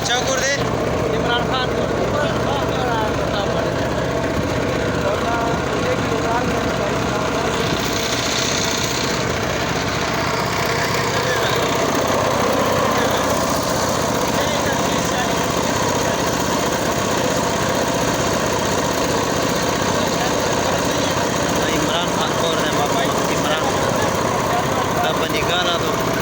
चा कर दे इमरान खान को इमरान खान को बाबा इमरान का बनेगा ना तो